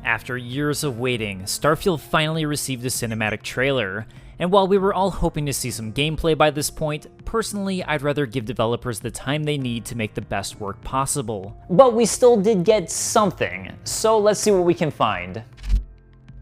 After years of waiting, Starfield finally received a cinematic trailer, and while we were all hoping to see some gameplay by this point, personally I'd rather give developers the time they need to make the best work possible. But we still did get something, so let's see what we can find.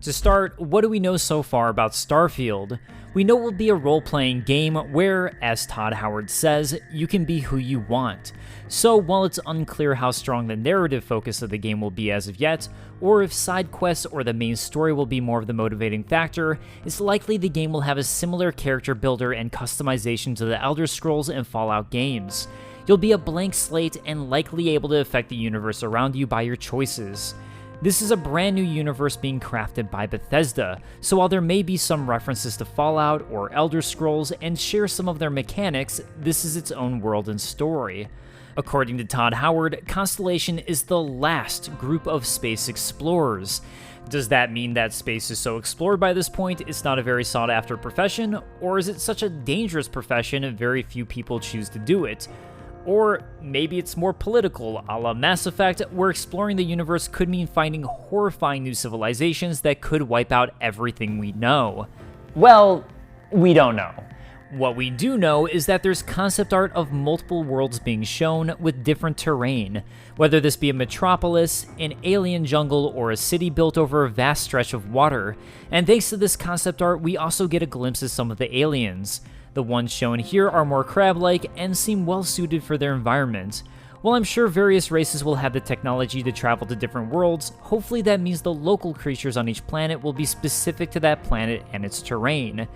To start, what do we know so far about Starfield? We know it will be a role-playing game where, as Todd Howard says, you can be who you want. So while it's unclear how strong the narrative focus of the game will be as of yet, or if side quests or the main story will be more of the motivating factor, it's likely the game will have a similar character builder and customization to the Elder Scrolls and Fallout games. You'll be a blank slate and likely able to affect the universe around you by your choices. This is a brand new universe being crafted by Bethesda, so while there may be some references to Fallout or Elder Scrolls and share some of their mechanics, this is its own world and story. According to Todd Howard, Constellation is the last group of space explorers. Does that mean that space is so explored by this point it's not a very sought after profession, or is it such a dangerous profession and very few people choose to do it? Or maybe it's more political, a la Mass Effect, where exploring the universe could mean finding horrifying new civilizations that could wipe out everything we know. Well, we don't know. What we do know is that there's concept art of multiple worlds being shown with different terrain, whether this be a metropolis, an alien jungle, or a city built over a vast stretch of water. And thanks to this concept art, we also get a glimpse of some of the aliens. The ones shown here are more crab-like and seem well suited for their environment. While I'm sure various races will have the technology to travel to different worlds, hopefully that means the local creatures on each planet will be specific to that planet and its terrain.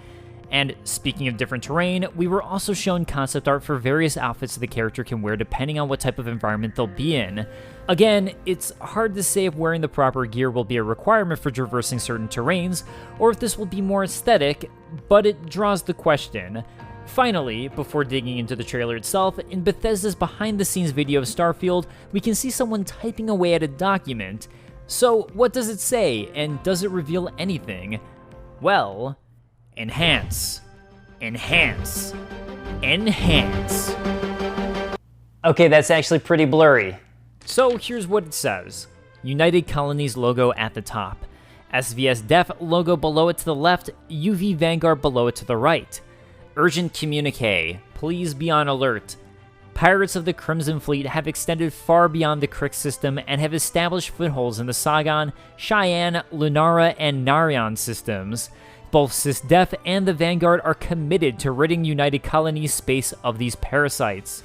And speaking of different terrain, we were also shown concept art for various outfits the character can wear depending on what type of environment they'll be in. Again, it's hard to say if wearing the proper gear will be a requirement for traversing certain terrains, or if this will be more aesthetic, but it draws the question. Finally, before digging into the trailer itself, in Bethesda's behind-the-scenes video of Starfield, we can see someone typing away at a document. So what does it say, and does it reveal anything? Well, enhance, enhance, enhance. Okay, that's actually pretty blurry. So here's what it says. United Colonies logo at the top. SVS Def logo below it to the left, UV Vanguard below it to the right. Urgent communique, please be on alert. Pirates of the Crimson Fleet have extended far beyond the Crick system and have established footholds in the Sagan, Cheyenne, Lunara, and Narion systems. Both SysDef and the Vanguard are committed to ridding United Colonies space of these parasites.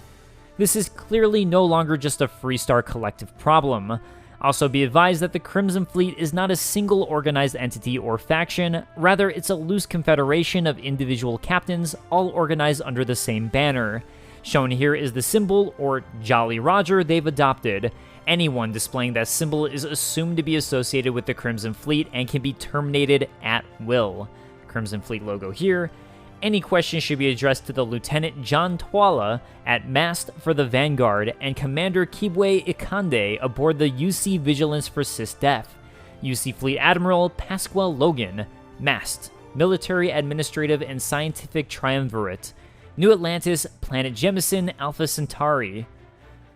This is clearly no longer just a Freestar collective problem. Also be advised that the Crimson Fleet is not a single organized entity or faction, rather it's a loose confederation of individual captains, all organized under the same banner. Shown here is the symbol, or Jolly Roger, they've adopted. Anyone displaying that symbol is assumed to be associated with the Crimson Fleet and can be terminated at will. Crimson Fleet logo here. Any questions should be addressed to the Lieutenant John Twala at Mast for the Vanguard and Commander Kibwe Ikande aboard the UC Vigilance for SysDef. UC Fleet Admiral Pasquale Logan, Mast, Military, Administrative, and Scientific Triumvirate. New Atlantis, Planet Jemison, Alpha Centauri.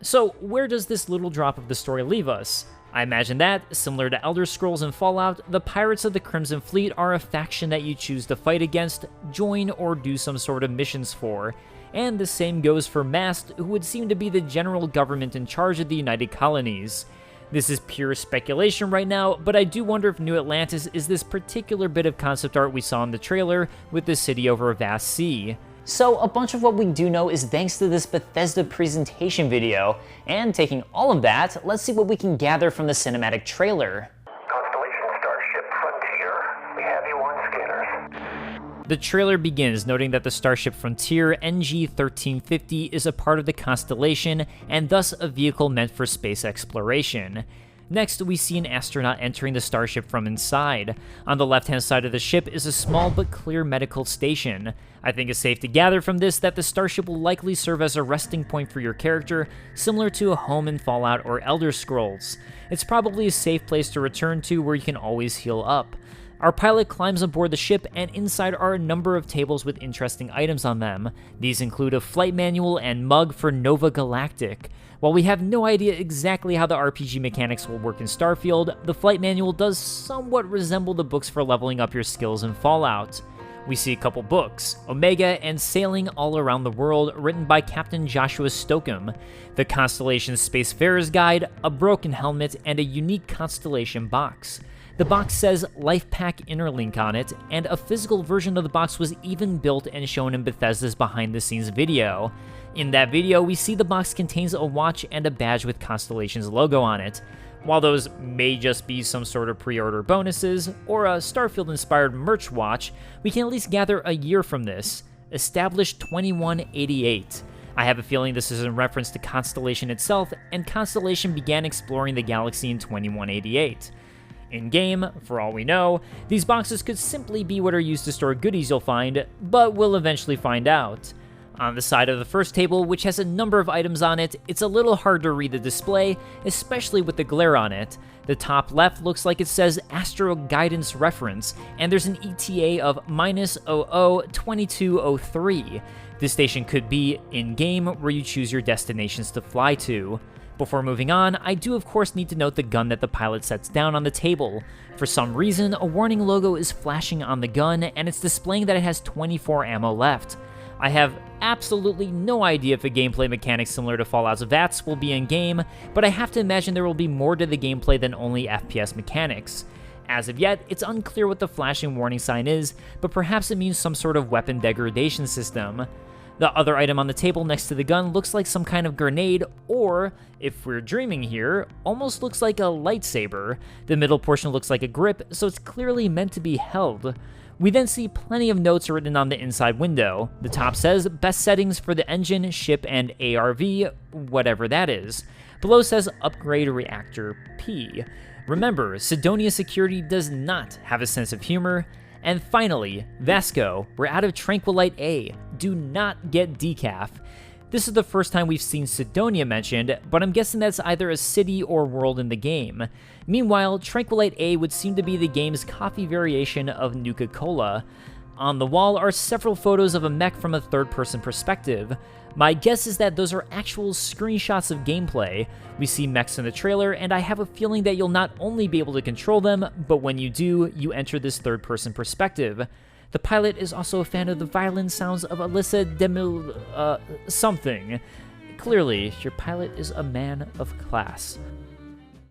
So where does this little drop of the story leave us? I imagine that, similar to Elder Scrolls and Fallout, the Pirates of the Crimson Fleet are a faction that you choose to fight against, join, or do some sort of missions for. And the same goes for Mast, who would seem to be the general government in charge of the United Colonies. This is pure speculation right now, but I do wonder if New Atlantis is this particular bit of concept art we saw in the trailer with the city over a vast sea. So a bunch of what we do know is thanks to this Bethesda presentation video, and taking all of that, let's see what we can gather from the cinematic trailer. Constellation Starship Frontier, we have you on scanners. The trailer begins noting that the Starship Frontier NG-1350 is a part of the Constellation, and thus a vehicle meant for space exploration. Next, we see an astronaut entering the starship from inside. On the left-hand side of the ship is a small but clear medical station. I think it's safe to gather from this that the starship will likely serve as a resting point for your character, similar to a home in Fallout or Elder Scrolls. It's probably a safe place to return to where you can always heal up. Our pilot climbs aboard the ship, and inside are a number of tables with interesting items on them. These include a flight manual and mug for Nova Galactic. While we have no idea exactly how the RPG mechanics will work in Starfield, the flight manual does somewhat resemble the books for leveling up your skills in Fallout. We see a couple books, Omega and Sailing All Around the World, written by Captain Joshua Stockham, the Constellation Spacefarer's Guide, a broken helmet, and a unique Constellation box. The box says Life Pack Interlink on it, and a physical version of the box was even built and shown in Bethesda's behind-the-scenes video. In that video, we see the box contains a watch and a badge with Constellation's logo on it. While those may just be some sort of pre-order bonuses, or a Starfield-inspired merch watch, we can at least gather a year from this, established 2188. I have a feeling this is in reference to Constellation itself, and Constellation began exploring the galaxy in 2188. In-game, for all we know, these boxes could simply be what are used to store goodies you'll find, but we'll eventually find out. On the side of the first table, which has a number of items on it, it's a little hard to read the display, especially with the glare on it. The top left looks like it says Astro Guidance Reference, and there's an ETA of -002203. This station could be in-game, where you choose your destinations to fly to. Before moving on, I do of course need to note the gun that the pilot sets down on the table. For some reason, a warning logo is flashing on the gun, and it's displaying that it has 24 ammo left. I have absolutely no idea if a gameplay mechanic similar to Fallout's VATS will be in-game, but I have to imagine there will be more to the gameplay than only FPS mechanics. As of yet, it's unclear what the flashing warning sign is, but perhaps it means some sort of weapon degradation system. The other item on the table next to the gun looks like some kind of grenade, or, if we're dreaming here, almost looks like a lightsaber. The middle portion looks like a grip, so it's clearly meant to be held. We then see plenty of notes written on the inside window. The top says, best settings for the engine, ship, and ARV, whatever that is. Below says, upgrade reactor P. Remember, Sidonia Security does not have a sense of humor. And finally, Vasco, we're out of Tranquilite A. Do not get decaf. This is the first time we've seen Sidonia mentioned, but I'm guessing that's either a city or world in the game. Meanwhile, Tranquilite A would seem to be the game's coffee variation of Nuka-Cola. On the wall are several photos of a mech from a third-person perspective. My guess is that those are actual screenshots of gameplay. We see mechs in the trailer, and I have a feeling that you'll not only be able to control them, but when you do, you enter this third-person perspective. The pilot is also a fan of the violin sounds of Alyssa something. Clearly, your pilot is a man of class.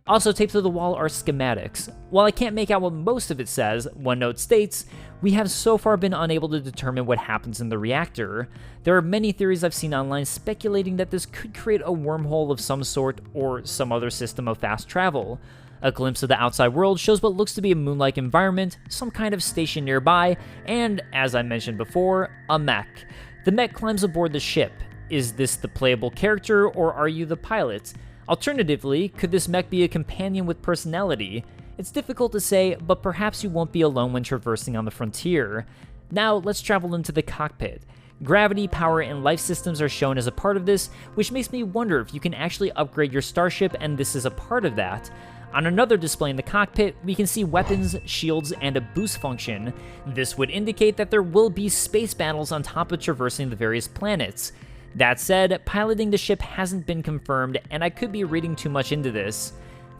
Also taped to the wall are schematics. While I can't make out what most of it says, one note states, we have so far been unable to determine what happens in the reactor. There are many theories I've seen online speculating that this could create a wormhole of some sort or some other system of fast travel. A glimpse of the outside world shows what looks to be a moon-like environment, some kind of station nearby, and, as I mentioned before, a mech. The mech climbs aboard the ship. Is this the playable character, or are you the pilot? Alternatively, could this mech be a companion with personality? It's difficult to say, but perhaps you won't be alone when traversing on the frontier. Now, let's travel into the cockpit. Gravity, power, and life systems are shown as a part of this, which makes me wonder if you can actually upgrade your starship and this is a part of that. On another display in the cockpit, we can see weapons, shields, and a boost function. This would indicate that there will be space battles on top of traversing the various planets. That said, piloting the ship hasn't been confirmed, and I could be reading too much into this.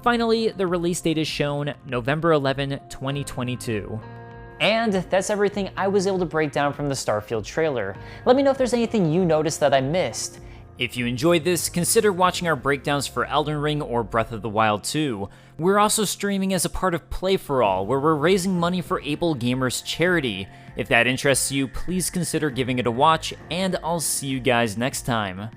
Finally, the release date is shown November 11, 2022. And that's everything I was able to break down from the Starfield trailer. Let me know if there's anything you noticed that I missed. If you enjoyed this, consider watching our breakdowns for Elden Ring or Breath of the Wild 2. We're also streaming as a part of Play for All, where we're raising money for Able Gamers charity. If that interests you, please consider giving it a watch, and I'll see you guys next time.